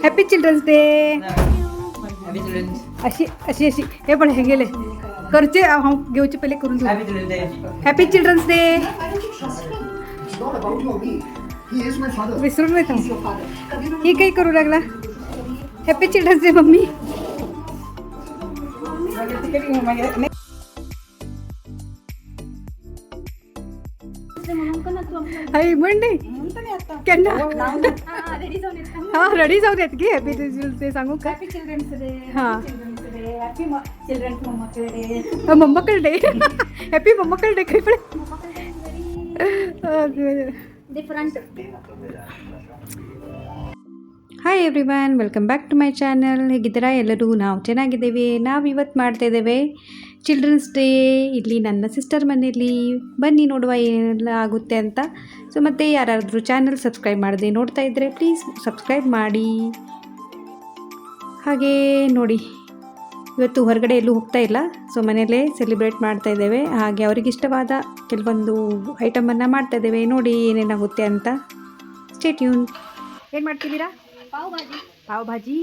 Happy children's day. अशी अशी अशी हे पण हे गेले करचे हांव घेवचे पहिले करून हॅपी चिल्ड्रन्स डे. विसरून नाही ही काही करू लागला. Happy children's day mummy. आई म्हणणे केन्ना हां रेडी जाऊन येत की हॅपी चिल्ड्रन्स डे सांगू का. Happy children's day. हां हॅपी चिल्ड्रन्स मम्मकल डे. मम्मकल डे. हॅपी मम्मकल डे काही पण different. Hi everyone, welcome back to my channel. ಹೇಗಿದ್ದೀರಾ ಎಲ್ಲರೂ? ನಾವು ಚೆನ್ನಾಗಿದ್ದೇವೆ. ನಾವು ಇವತ್ತು ಮಾಡ್ತಾಯಿದ್ದೇವೆ ಚಿಲ್ಡ್ರನ್ಸ್ ಡೇ ಇಲ್ಲಿ ನನ್ನ ಸಿಸ್ಟರ್ ಮನೆಯಲ್ಲಿ. ಬನ್ನಿ ನೋಡುವ ಏನೆಲ್ಲ ಆಗುತ್ತೆ ಅಂತ. ಸೊ ಮತ್ತು ಯಾರಾದರೂ ಚಾನಲ್ ಸಬ್ಸ್ಕ್ರೈಬ್ ಮಾಡದೆ ನೋಡ್ತಾ ಇದ್ದರೆ ಪ್ಲೀಸ್ ಸಬ್ಸ್ಕ್ರೈಬ್ ಮಾಡಿ. ಹಾಗೇ ನೋಡಿ, ಇವತ್ತು ಹೊರಗಡೆ ಎಲ್ಲೂ ಹೋಗ್ತಾ ಇಲ್ಲ. ಸೊ ಮನೆಯಲ್ಲೇ ಸೆಲೆಬ್ರೇಟ್ ಮಾಡ್ತಾ ಇದ್ದೇವೆ. ಹಾಗೆ ಅವ್ರಿಗೆ ಇಷ್ಟವಾದ ಕೆಲವೊಂದು ಐಟಮನ್ನು ಮಾಡ್ತಾಯಿದ್ದೇವೆ. ನೋಡಿ ಏನೇನಾಗುತ್ತೆ ಅಂತ. Stay tune. ಏನು ಮಾಡ್ತಿದ್ದೀರಾ? ಪಾವ್ ಭಾಜಿ. Pav bhaji,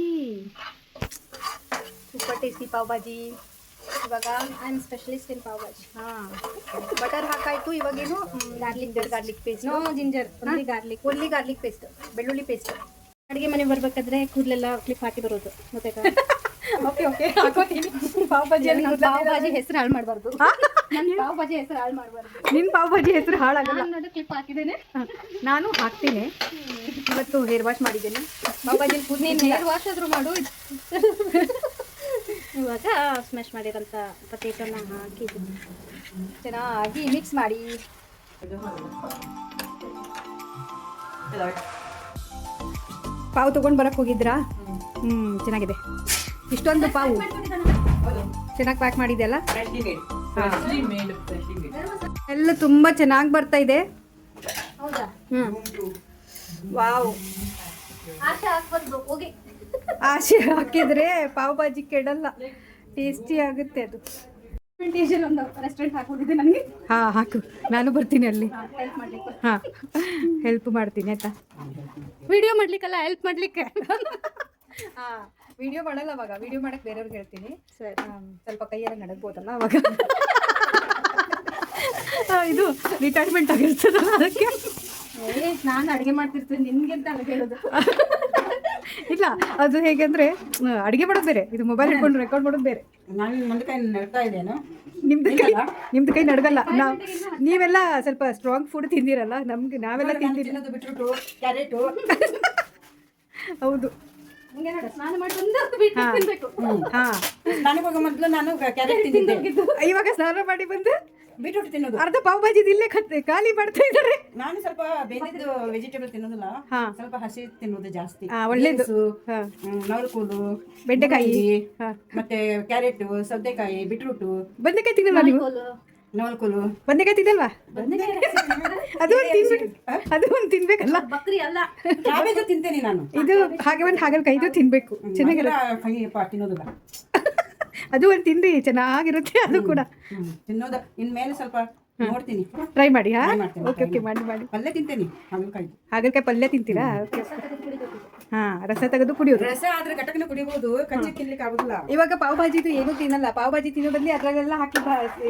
super tasty pav bhaji. ಇವಾಗ I am specialist in pav bhaji. ಹಾಂ ಬಟರ್ ಹಾಕಾಯಿತು. ಇವಾಗೇನು garlic paste. No ginger, only garlic. Only garlic paste, ಬೆಳ್ಳುಳ್ಳಿ ಪೇಸ್ಟ್. ಅಡುಗೆ ಮನೆ ಬರ್ಬೇಕಾದ್ರೆ ಕೂದಲೆಲ್ಲ ಕ್ಲಿಪ್ ಹಾಕಿ ಬರೋದು ಗೊತ್ತಾಯ್ತಾ? ಓಕೆ ಓಕೆ ಹಾಕೋತೀನಿ. ಪಾವ್ ಭಾಜಿ ಪಾವ್ ಭಾಜಿ ಹೆಸರು ಹಾಳು ಮಾಡಬಾರ್ದು. ನನ್ನ ಪಾವ್ ಭಾಜಿ ಹೆಸರು ಹಾಳು ಮಾಡಬಾರ್ದು. ನಿನ್ನ ಪಾವ್ ಭಾಜಿ ಹೆಸರು ಹಾಳಾಗಲ್ಲ. ನಾನು ಕ್ಲಿಪ್ ಹಾಕಿದ್ದೇನೆ. ನಾನು ಹಾಕ್ತೀನಿ. ಇವತ್ತು ಹೇರ್ ವಾಶ್ ಮಾಡಿದ್ದೇನೆ. ಪಾವ್ ಭಾಜಿ ನೀನು ಹೇರ್ ವಾಶ್ ಆದರೂ ಮಾಡು. ಇವಾಗ ಸ್ಮ್ಯಾಶ್ ಮಾಡಿರೋಂಥ ಪೊಟೇಟೋನ ಹಾಕಿ ಚೆನ್ನಾಗಿ ಮಿಕ್ಸ್ ಮಾಡಿ. ಪಾವು ತೊಗೊಂಡು ಬರಕ್ಕೆ ಹೋಗಿದ್ರಾ? ಚೆನ್ನಾಗಿದೆ. ಇಷ್ಟೊಂದು ಪಾವು ಚೆನ್ನಾಗಿ ಪ್ಯಾಕ್ ಮಾಡಿದೆಯಲ್ಲ. ಎಲ್ಲ ತುಂಬ ಚೆನ್ನಾಗಿ ಬರ್ತಾ ಇದೆ. ಹೌದಾ? ವಾವ್. ಆಶೆ ಹಾಕ್ಬಾರ್ದು ಹೋಗಿ. ಆಸೆ ಹಾಕಿದರೆ ಪಾವ್ ಭಾಜಿ ಕೆಡಲ್ಲ, ಟೇಸ್ಟಿ ಆಗುತ್ತೆ ಅದು. ಒಂದು ರೆಸ್ಟೋರೆಂಟ್ ಹಾಕ್ಬಿಟ್ಟಿದೆ ನನಗೆ. ಹಾಂ ಹಾಕು, ನಾನು ಬರ್ತೀನಿ ಅಲ್ಲಿ. ಹೆಲ್ಪ್ ಮಾಡಲಿಕ್ಕೆ. ಹಾಂ ಹೆಲ್ಪ್ ಮಾಡ್ತೀನಿ ಆಯ್ತಾ. ವಿಡಿಯೋ ಮಾಡ್ಲಿಕ್ಕಲ್ಲ, ಹೆಲ್ಪ್ ಮಾಡಲಿಕ್ಕೆ. ಹಾಂ ವಿಡಿಯೋ ಮಾಡಲ್ಲ ಅವಾಗ. ವಿಡಿಯೋ ಮಾಡಕ್ಕೆ ಬೇರೆಯವ್ರಿಗೆ ಹೇಳ್ತೀನಿ. ಸರಿ. ಸ್ವಲ್ಪ ಕೈಯೆಲ್ಲ ನಡಗ್ಬೋದಲ್ಲ ಅವಾಗ. ಇದು ರಿಟೈರ್ಮೆಂಟ್ ಆಗಿರ್ತದಲ್ಲ ಅದಕ್ಕೆ. ನಾನು ಅಡುಗೆ ಮಾಡ್ತಿರ್ತೀನಿ, ನಿನ್ಗೆ ಅಂತ ಅಡುಗೆ ಹೇಳೋದು. ಇಲ್ಲ, ಅದು ಹೇಗೆ ಅಂದರೆ ಅಡುಗೆ ಮಾಡೋದು ಬೇರೆ, ಇದು ಮೊಬೈಲ್ ಇಟ್ಕೊಂಡು ರೆಕಾರ್ಡ್ ಮಾಡೋದು ಬೇರೆ. ನನ್ನ ಕೈ ನಡ್ತಾ ಇದ್ದೇನು? ನಿಮ್ದು ಕೈ ನಡ್ಗಲ್ಲ. ನೀವೆಲ್ಲ ಸ್ವಲ್ಪ ಸ್ಟ್ರಾಂಗ್ ಫುಡ್ ತಿಂದಿರಲ್ಲ, ನಾವೆಲ್ಲ ತಿಂದಿಲ್ಲ. ಬಿಟ್ಬಿಟ್ಟು ಕ್ಯಾರೆಟು. ಹೌದು. ಹಂಗೆ ನೋಡು, ಸ್ನಾನ ಮಾಡಿ ಬಂದು ಬಿಟ್ಟು ತಿನ್ಬೇಕು. ಹಾಂ ನನಗೆ ಹೋಗೋ ಮೊದಲು ನಾನು ಕ್ಯಾರೆಟ್ ತಿಂದಿದ್ದೆ. ಇವಾಗ ಸ್ನಾನ ಮಾಡಿ ಬಂದು ಬೀಟ್ರೂಟ್ ತಿನ್ನೋದು. ಅರ್ಧ ಪಾವ್ ಭಾಜಿ ಇಲ್ಲೇ ಖಾಲಿ ಮಾಡ್ತಾ ಇದ್ದಾರೆ. ನಾನು ಸ್ವಲ್ಪ ಬೇಯಿಸಿದ್ದು ವೆಜಿಟೇಬಲ್ ತಿನ್ನೋದಿಲ್ಲ, ಹಾಂ ಸ್ವಲ್ಪ ಹಸಿ ತಿನ್ನೋದು ಜಾಸ್ತಿ. ಒಳ್ಳೇದು. ಹಾಂ ನವಲಕೋಲು, ಬೆಂಡೆಕಾಯಿ, ಹಾಂ, ಮತ್ತೆ ಕ್ಯಾರೆಟ್, ಸೌತೆಕಾಯಿ, ಬೀಟ್ರೂಟು. ಬಂಡೆಕಾಯಿ ತಿನ್ನಲ್ವಾ ನೀವು? ನವಲಕೋಲು. ಬಂಡೆಕಾಯಿ ತಿನ್ನಲ್ವಾ? ಅದು ಒಂದು ತಿನ್ಬೇಕಲ್ಲ. ಬಕ್ರಿ ಅಲ್ಲ, ಕ್ಯಾಬೇಜು ತಿಂತೇನೆ ನಾನು. ಇದು ಹಾಗೆ ಒಂದು ಹಾಗಲಕಾಯಿ ಇದು ತಿನ್ಬೇಕು, ಚೆನ್ನಾಗಿಲ್ಲ. ತಿನ್ನೋದಿಲ್ಲ. ಅದು ಒಂದು ತಿಂದು ಚೆನ್ನಾಗಿರುತ್ತೆ ಅದು ಕೂಡ. ತಿನ್ನೋದು ಇನ್ಮೇಲೆ ಸ್ವಲ್ಪ ನೋಡ್ತೀನಿ, ಟ್ರೈ ಮಾಡಿ. Try ಹಾಂ ಮಾಡ್ತೀನಿ, ಓಕೆ ಓಕೆ ಮಾಡಿ ಮಾಡಿ. ಪಲ್ಯ ತಿಂತೇನೆ ಹಾಗಲಕಾಯಿ. ಹಾಗಲಕಾಯಿ ಪಲ್ಯ ತಿಂತೀರಾ? ಓಕೆ. ಹಾಂ ರಸ ತೆಗೆದು ಕುಡಿಯೋದು. ರಸ ಆದ್ರೆ ಘಟಕನ ಕುಡಿಬಹುದು, ಕಚ್ಚಿ ತಿನ್ಲಿಕ್ಕೆ ಆಗುದಿಲ್ಲ. ಇವಾಗ ಪಾವ್ ಭಾಜಿದು ಏನೂ ತಿನ್ನಲ್ಲ. ಪಾವ್ ಭಾಜಿ ತಿನ್ನೋ ಬದಲಿ ಅದರಲ್ಲೆಲ್ಲ ಹಾಕಿ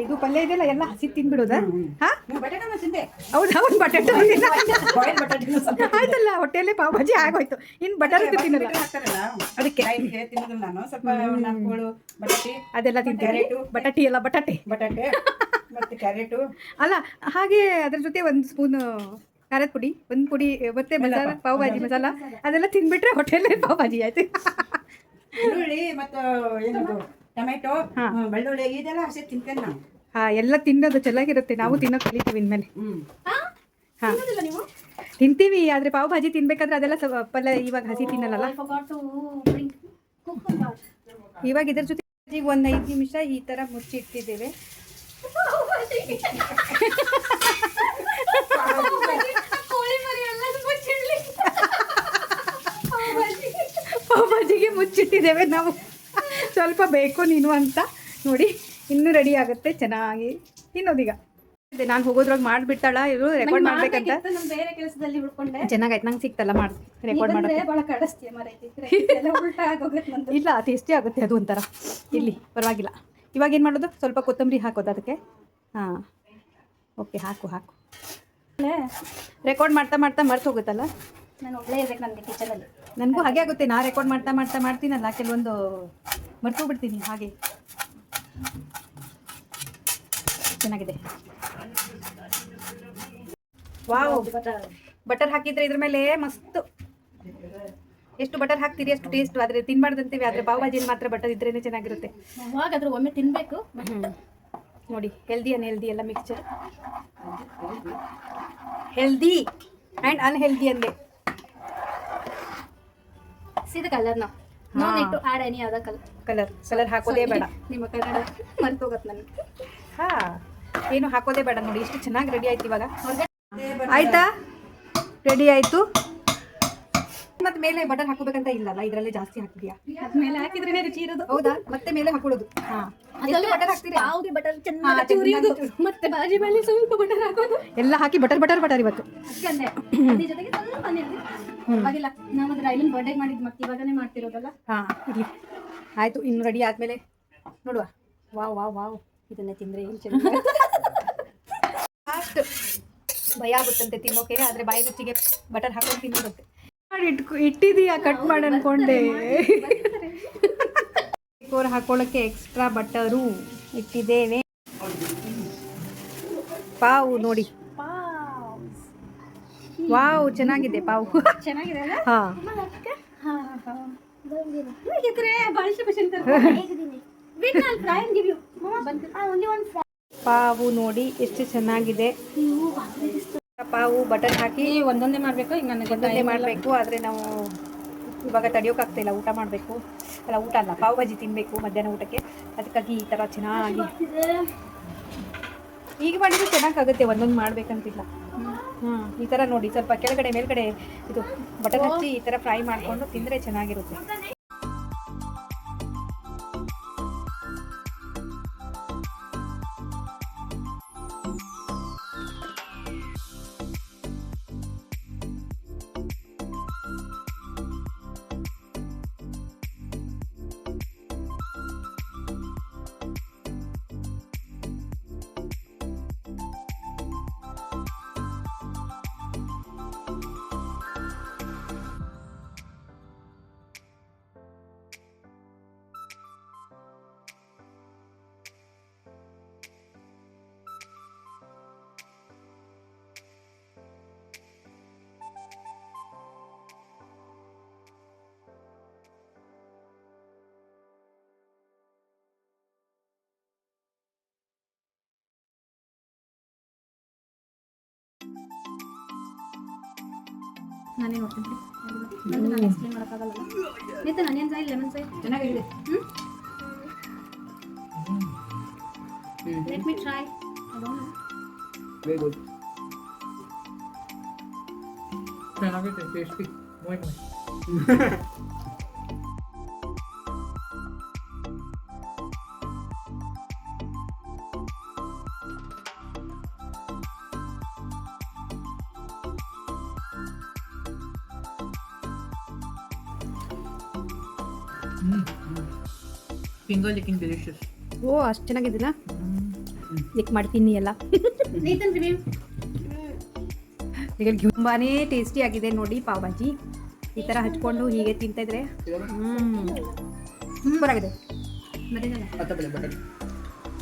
ಇದು ಪಲ್ಯ ಇದೆಲ್ಲ ಎಲ್ಲ ಹಸಿ ತಿನ್ಬಿಡೋದಾ? ಹಾಂ ಬಟಾಟನ ತಿಂದೆ. ಹೌದಾ? ಒಂದು ಬಟಾಟೆ ಬಾಯ್ಲ್ ಬಟಾಟೆನೂ ಸ್ವಲ್ಪ ಆಯ್ತಲ್ಲ, ಹೊಟ್ಟೆಯಲ್ಲೇ ಪಾವ್ ಭಾಜಿ ಆಗೋಯ್ತು. ಇನ್ನು ಬಟರ್ ತಿನ್ನಲ್ಲ ಹಾಕ್ತಾರಲ್ಲ, ಅದಕ್ಕೆ. ಲೈಟ್ಗೆ ತಿನ್ನೋದಿಲ್ಲ ನಾನು. ಸ್ವಲ್ಪ ನಾಲ್ಕು ಬಟಾಟೆ ಅದೆಲ್ಲ ತಿಂತೀನಿ. ಬಟಾಟಿ ಎಲ್ಲ ಬಟಾಟೆ ಮತ್ತೆ ಕ್ಯಾರೆಟು. ಅಲ್ಲ, ಹಾಗೆ ಅದ್ರ ಜೊತೆ ಒಂದು ಸ್ಪೂನ್ ಖಾರದ ಪುಡಿ, ಒಂದು ಪುಡಿ, ಮತ್ತೆ ಮಸಾಲ, ಪಾವ್ ಭಾಜಿ ಮಸಾಲ ಅದೆಲ್ಲ ತಿನ್ಬಿಟ್ರೆ ಹೊಟ್ಟೆಲ್ಲೇ ಪಾವ್ ಭಾಜಿ ಆಯ್ತು. ಈರುಳ್ಳಿ ಮತ್ತು ಏನದು ಟೊಮೆಟೊ, ಬೆಳ್ಳುಳ್ಳಿ ಇದೆಲ್ಲ ಹಸಿ ತಿಂತೇನೆ ನಾನು. ಹಾಂ ಎಲ್ಲ ತಿನ್ನೋದು ಚೆನ್ನಾಗಿರುತ್ತೆ. ನಾವು ತಿನ್ನೋ ಕಲಿತೀವಿ ಇನ್ಮೇಲೆ. ಹಾಂ ನೀವು ತಿಂತೀವಿ, ಆದರೆ ಪಾವ್ ಭಾಜಿ ತಿನ್ಬೇಕಾದ್ರೆ ಅದೆಲ್ಲ ಪಲ್ಯ ಇವಾಗ ಹಸಿ ತಿನ್ನಲ್ಲ. ಇವಾಗ ಇದ್ರ ಜೊತೆ ಒಂದು 5 ನಿಮಿಷ ಈ ಥರ ಮುಚ್ಚಿಟ್ಟಿದ್ದೇವೆ. ಪಾವ್ ಭಾಜಿಗೆ ಮುಚ್ಚಿಟ್ಟಿದ್ದೇವೆ ನಾವು. ಸ್ವಲ್ಪ ಬೇಕು ನೀನು ಅಂತ ನೋಡಿ. ಇನ್ನೂ ರೆಡಿ ಆಗುತ್ತೆ ಚೆನ್ನಾಗಿ ತಿನ್ನೋದೀಗ. ಇದೆ ನಾನು ಹೋಗೋದ್ರಾಗ ಮಾಡಿಬಿಡ್ತಾಳ ಇವರು ರೆಕಾರ್ಡ್ ಮಾಡ್ಬೇಕಂತ. ನಮ್ ಬೇರೆ ಕೆಲಸದಲ್ಲಿ ಉಳ್ಕೊಂಡೆ. ಚೆನ್ನಾಗೈತೆ ನಂಗೆ ಸಿಕ್ತಲ್ಲ ಮಾಡಿ ರೆಕಾರ್ಡ್ ಮಾಡೋದು. ಭಾಳ ಕಡಿಸ್ತೀಯ ಮರೈತಿ ಎಲ್ಲ ಉಲ್ಟಾ ಆಗೋಗುತ್ತೆ ನಂದು. ಇಲ್ಲ ಟೇಸ್ಟಿ ಆಗುತ್ತೆ ಅದು ಒಂಥರ. ಇಲ್ಲಿ ಪರವಾಗಿಲ್ಲ. ಇವಾಗ ಏನು ಮಾಡೋದು, ಸ್ವಲ್ಪ ಕೊತ್ತಂಬರಿ ಹಾಕೋದು ಅದಕ್ಕೆ. ಹಾಂ ಓಕೆ ಹಾಕು ರೆಕಾರ್ಡ್ ಮಾಡ್ತಾ ಮರ್ತು ಹೋಗುತ್ತಲ್ಲ. ನಾನು ಒಳ್ಳೆ ಇರ್ಬೇಕು ನನಗೆ ಕಿಚನಲ್ಲಿ. ನನಗೂ ಹಾಗೆ ಆಗುತ್ತೆ, ನಾ ರೆಕಾರ್ಡ್ ಮಾಡ್ತೀನಲ್ಲ ಕೆಲವೊಂದು ಮರ್ತು ಬಿಡ್ತೀನಿ ಹಾಗೆ. ಚೆನ್ನಾಗಿದೆ. ವಾವ್, ಬಟರ್ ಹಾಕಿದ್ರೆ ಇದ್ರ ಮೇಲೆ ಮಸ್ತ್. ಎಷ್ಟು ಬಟರ್ ಹಾಕ್ತೀರಿ ಅಷ್ಟು ಟೇಸ್ಟ್. ಆದರೆ ತಿನ್ಬಾರ್ದಂತೀವಿ, ಆದರೆ ಪಾವ್ ಭಾಜಿಯಲ್ಲಿ ಮಾತ್ರ ಬಟರ್ ಇದ್ರೇನೆ ಚೆನ್ನಾಗಿರುತ್ತೆ. ಅವಾಗಾದ್ರೂ ಒಮ್ಮೆ ತಿನ್ಬೇಕು. ನೋಡಿ ಹೆಲ್ದಿ ಅನ್ಹೆಲ್ದಿ ಎಲ್ಲ ಮಿಕ್ಸ್ಚರ್. ಹೆಲ್ದಿ ಆ್ಯಂಡ್ ಅನ್ಹೆಲ್ದಿ ಅಂದೆ. See the color now. No need to add any other color. Colour ಹಾಕೋದೇ ಬೇಡ. ನಿಮ್ಮ ಕನ್ನಡ ಮರ್ತೋಗತ್ತೆ ನನಗೆ. ಹಾಂ ಏನು ಹಾಕೋದೇ ಬೇಡ. ನೋಡಿ ಎಷ್ಟು ಚೆನ್ನಾಗಿ ರೆಡಿ ಆಯ್ತು ಇವಾಗ. ಆಯ್ತಾ, ರೆಡಿ ಆಯಿತು. ಮತ್ತೆ ಮೇಲೆ ಬಟರ್ ಹಾಕೋಬೇಕಂತ ಇಲ್ಲಲ್ಲ, ಇದರಲ್ಲೇ ಜಾಸ್ತಿ ಹಾಕಿದ್ಯಾ. ಅದ್ಮೇಲೆ ಹಾಕಿದ್ರೇನೆ ರುಚಿ ಇರೋದು. ಹೌದಾ, ಮತ್ತೆ ಮೇಲೆ ಹಾಕೊಳ್ಳೋದು. ಹಾಂ ಬಟರ್ ಹಾಕ್ತೀರಿ. ಯಾವ್ದು ಬಟರ್ ಚೆನ್ನಾಗಿ ಚೂರಿಯೋದು, ಮತ್ತೆ ಬಾಜಿ ಮೇಲೆ ಸ್ವಲ್ಪ ಬಟರ್ ಹಾಕೋದು, ಎಲ್ಲ ಹಾಕಿ ಬಟರ್ ಇವತ್ತು. ಅದಕ್ಕೆ ಅದ್ರ ಜೊತೆಗೆ ಸ್ವಲ್ಪ ಆಗಿಲ್ಲ. ನಾವು ಅದ್ರ ಐಲನ್ ಬರ್ಡೇ ಮಾಡಿದ್ ಮತ್ತೆ ಇವಾಗನೇ ಮಾಡ್ತಿರೋದಲ್ಲ. ಹಾಂ ಇರಲಿ ಆಯಿತು. ಇನ್ನು ರೆಡಿ ಆದಮೇಲೆ ನೋಡುವ. ವಾವ್ ಇದನ್ನೇ ತಿಂದರೆ ಏನು ಚೆನ್ನಾಗಿ. ಲಾಸ್ಟ್ ಭಯ ಆಗುತ್ತಂತೆ ತಿನ್ನೋಕೆ, ಆದರೆ ಬಾಯಿ ರುಚಿಗೆ ಬಟರ್ ಹಾಕೊಂಡು ತಿನ್ನೋದಂತೆ. ಇಟ್ಟಿದೀಯಾ ಕಟ್ ಮಾಡಿ ಅನ್ಕೊಂಡೆ. ಕೋರ್ ಹಾಕೊಳ್ಳೋಕ್ಕೆ ಎಕ್ಸ್ಟ್ರಾ ಬಟರು ಇಟ್ಟಿದ್ದೇನೆ. ಪಾವು ನೋಡಿ, ವಾವ್ ಚೆನ್ನಾಗಿದೆ ಪಾವು. ಚೆನ್ನಾಗಿದೆ ಅಲ್ಲ? ಹಾಂ ಪಾವು ನೋಡಿ ಎಷ್ಟು ಚೆನ್ನಾಗಿದೆ. ಪಾವು ಬಟರ್ ಹಾಕಿ ಒಂದೊಂದೇ ಮಾಡ್ಬೇಕು. ಈಗ ನನಗೆ ಒಂದೊಂದೇ ಮಾಡಬೇಕು, ಆದರೆ ನಾವು ಇವಾಗ ತಡೆಯೋಕ್ಕಾಗ್ತಾಯಿಲ್ಲ. ಊಟ ಮಾಡಬೇಕು ಅಲ್ಲ, ಊಟ ಅಲ್ಲ, ಪಾವ್ ಭಾಜಿ ತಿನ್ನಬೇಕು ಮಧ್ಯಾಹ್ನ ಊಟಕ್ಕೆ. ಅದಕ್ಕಾಗಿ ಈ ಥರ ಚೆನ್ನಾಗಿ ಈಗ ಮಾಡಿದ್ರೆ ಚೆನ್ನಾಗಾಗುತ್ತೆ, ಒಂದೊಂದು ಮಾಡಬೇಕಂತಿಲ್ಲ. ಈ ಥರ ನೋಡಿ ಸ್ವಲ್ಪ ಕೆಳಗಡೆ ಮೇಲ್ಗಡೆ ಇದು ಬಟರ್ ಹಚ್ಚಿ ಈ ಥರ ಫ್ರೈ ಮಾಡಿಕೊಂಡು ತಿಂದರೆ ಚೆನ್ನಾಗಿರುತ್ತೆ. ನಾನೇ ನೋಡ್ತೀನಿ. ನಾನು ಎಕ್ಸ್ಪ್ಲೇನ್ ಮಾಡೋಕ್ಕಾಗಲ್ಲ. Nitin onion side lemon side ಚೆನ್ನಾಗಿದೆ. Let me try. I don't know. Very good. ಚೆನ್ನಾಗಿದೆ, tasty. muy. Finger licking delicious. ಓ ಅಷ್ಟು ಚೆನ್ನಾಗಿದ್ದೀನಾ? ಲಿಕ್ ಮಾಡ್ತೀನಿ ಎಲ್ಲ. ನಿತಿನ್ ರಿವ್ಯೂ. ಈಗ ತುಂಬಾ ಟೇಸ್ಟಿ ಆಗಿದೆ ನೋಡಿ ಪಾವ್ ಭಾಜಿ. ಈ ಥರ ಹಚ್ಕೊಂಡು ಹೀಗೆ ತಿಂತಾಯಿದ್ರೆ ಸೂಪರಾಗಿದೆ. ಬಟರ್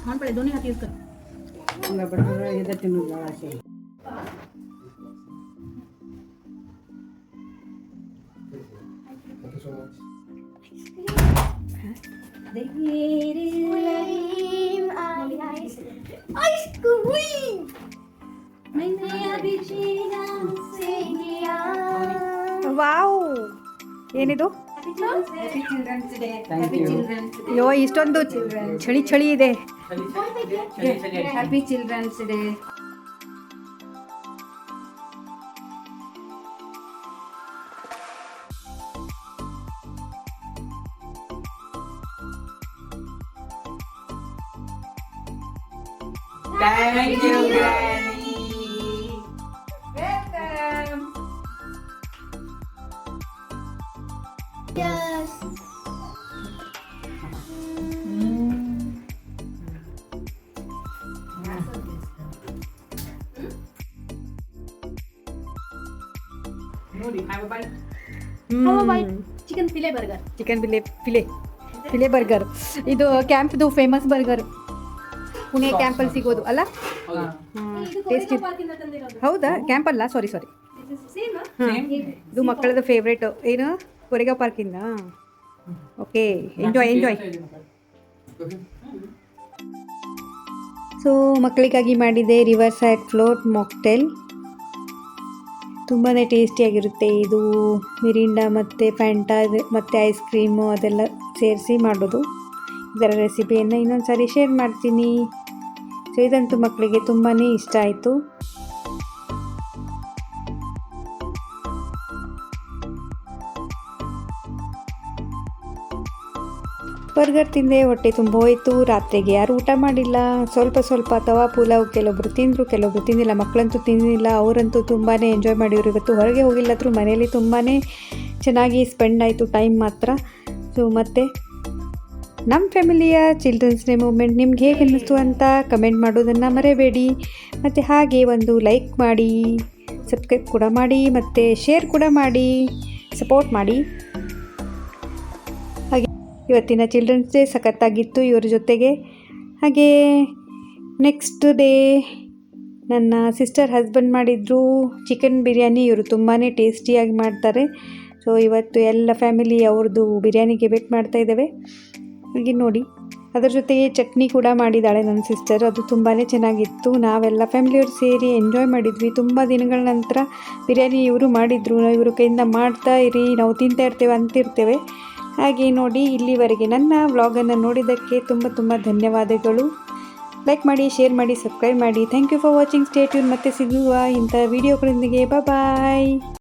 ಮಾಡ್ಕೊಳ್ಳಿ, ದೋಣಿ ಹಾಕಿ ಇರ್ಕ. ಬಟರ್ ಇದೆ ತಿನ್ನೋದು ಭಾಳ ಆಸೆ. ವಾವ್ ಏನಿದು? ಅಯ್ಯೋ ಇಷ್ಟೊಂದು ಚಳಿ ಇದೆ. Happy children's day. Thank you guys. ನೋಡಿ have a bite. Chicken fillet burger. Chicken fillet burger. ಇದು ಕ್ಯಾಂಪ್ದು ಫೇಮಸ್ ಬರ್ಗರ್, ಪುಣೆ ಕ್ಯಾಂಪಲ್ಲಿ ಸಿಗೋದು ಅಲ್ಲ? ಹೌದಾ? ಇದು ಟೇಸ್ಟಿ. ಕೋರಿಕಾ ಪಾರ್ಕಿಂದ ತಂದಿರೋದು. ಹೌದಾ? ಕ್ಯಾಂಪಲ್ಲ, ಸಾರಿ ಸೇಮ್ ಇದು ಮಕ್ಕಳದು ಫೇವ್ರೇಟ್. ಏನು ಕೊರೆಗಾ ಪಾರ್ಕಿಂದ? Okay, enjoy. ಸೊ ಮಕ್ಕಳಿಗಾಗಿ ಮಾಡಿದೆ ರಿವರ್ ಸೈಡ್ ಫ್ಲೋಟ್ ಮಾಕ್ಟೇಲ್. ತುಂಬಾ ಟೇಸ್ಟಿಯಾಗಿರುತ್ತೆ. ಇದು ಮಿರಿಂಡಾ ಮತ್ತು ಫ್ಯಾಂಟಾ ಮತ್ತು ಐಸ್ ಕ್ರೀಮು ಅದೆಲ್ಲ ಸೇರಿಸಿ ಮಾಡೋದು. ಇದರ ರೆಸಿಪಿಯನ್ನು ಇನ್ನೊಂದು ಸಾರಿ ಶೇರ್ ಮಾಡ್ತೀನಿ. ಸೊ ಇದಂತೂ ಮಕ್ಕಳಿಗೆ ತುಂಬಾ ಇಷ್ಟ ಆಯಿತು. ಬರ್ಗರ್ ತಿಂದೆ, ಹೊಟ್ಟೆ ತುಂಬ ಹೋಯಿತು. ರಾತ್ರಿಗೆ ಯಾರು ಊಟ ಮಾಡಿಲ್ಲ. ಸ್ವಲ್ಪ ತವಾ ಪುಲಾವ್ ಕೆಲವೊಬ್ರು ತಿಂದರು, ಕೆಲವೊಬ್ರು ತಿಂದಿಲ್ಲ. ಮಕ್ಕಳಂತೂ ತಿಂದಿಲ್ಲ, ಅವರಂತೂ ತುಂಬಾ ಎಂಜಾಯ್ ಮಾಡಿದ್ರು. ಇವತ್ತು ಹೊರಗೆ ಹೋಗಿಲ್ಲದ್ರು, ಮನೆಯಲ್ಲಿ ತುಂಬಾ ಚೆನ್ನಾಗಿ ಸ್ಪೆಂಡ್ ಆಯಿತು ಟೈಮ್ ಮಾತ್ರ. ಸೊ ಮತ್ತು ನಮ್ಮ ಫ್ಯಾಮಿಲಿಯ ಚಿಲ್ಡ್ರನ್ಸ್ ಡೇ ಮೂಮೆಂಟ್ ನಿಮ್ಗೆ ಹೇಗೆ ಅನ್ನಿಸ್ತು ಅಂತ ಕಮೆಂಟ್ ಮಾಡೋದನ್ನು ಮರೆಯಬೇಡಿ. ಮತ್ತು ಹಾಗೆ ಒಂದು ಲೈಕ್ ಮಾಡಿ, ಸಬ್ಸ್ಕ್ರೈಬ್ ಕೂಡ ಮಾಡಿ, ಮತ್ತು ಶೇರ್ ಕೂಡ ಮಾಡಿ, ಸಪೋರ್ಟ್ ಮಾಡಿ. ಹಾಗೆ ಇವತ್ತಿನ ಚಿಲ್ಡ್ರನ್ಸ್ ಡೇ ಸಖತ್ತಾಗಿತ್ತು ಇವ್ರ ಜೊತೆಗೆ. ಹಾಗೆ ನೆಕ್ಸ್ಟ್ ಡೇ ನನ್ನ ಸಿಸ್ಟರ್ ಹಸ್ಬೆಂಡ್ ಮಾಡಿದ್ರು ಚಿಕನ್ ಬಿರಿಯಾನಿ. ಇವರು ತುಂಬಾ ಟೇಸ್ಟಿಯಾಗಿ ಮಾಡ್ತಾರೆ. ಸೊ ಇವತ್ತು ಎಲ್ಲ ಫ್ಯಾಮಿಲಿ ಅವ್ರದ್ದು ಬಿರಿಯಾನಿಗೆ ವೇಟ್ ಮಾಡ್ತಾ ಇದ್ದೇವೆ. ಹಾಗೆ ನೋಡಿ, ಅದರ ಜೊತೆಗೆ ಚಟ್ನಿ ಕೂಡ ಮಾಡಿದ್ದಾಳೆ ನನ್ನ ಸಿಸ್ಟರ್. ಅದು ತುಂಬಾ ಚೆನ್ನಾಗಿತ್ತು. ನಾವೆಲ್ಲ ಫ್ಯಾಮಿಲಿಯವರು ಸೇರಿ ಎಂಜಾಯ್ ಮಾಡಿದ್ವಿ. ತುಂಬ ದಿನಗಳ ನಂತರ ಬಿರಿಯಾನಿ ಇವರು ಮಾಡಿದರು. ಇವರು ಕೈಯಿಂದ ಮಾಡ್ತಾ ಇರಿ, ನಾವು ತಿಂತಾ ಇರ್ತೇವೆ ಅಂತಿರ್ತೇವೆ. ಹಾಗೆ ನೋಡಿ, ಇಲ್ಲಿವರೆಗೆ ನನ್ನ ವ್ಲಾಗನ್ನು ನೋಡಿದ್ದಕ್ಕೆ ತುಂಬ ಧನ್ಯವಾದಗಳು. ಲೈಕ್ ಮಾಡಿ, ಶೇರ್ ಮಾಡಿ, ಸಬ್ಸ್ಕ್ರೈಬ್ ಮಾಡಿ. Thank you for watching. Stay tune. ಮತ್ತೆ ಸಿಗುವ ಇಂಥ ವೀಡಿಯೋಗಳೊಂದಿಗೆ. ಬಾಯ್.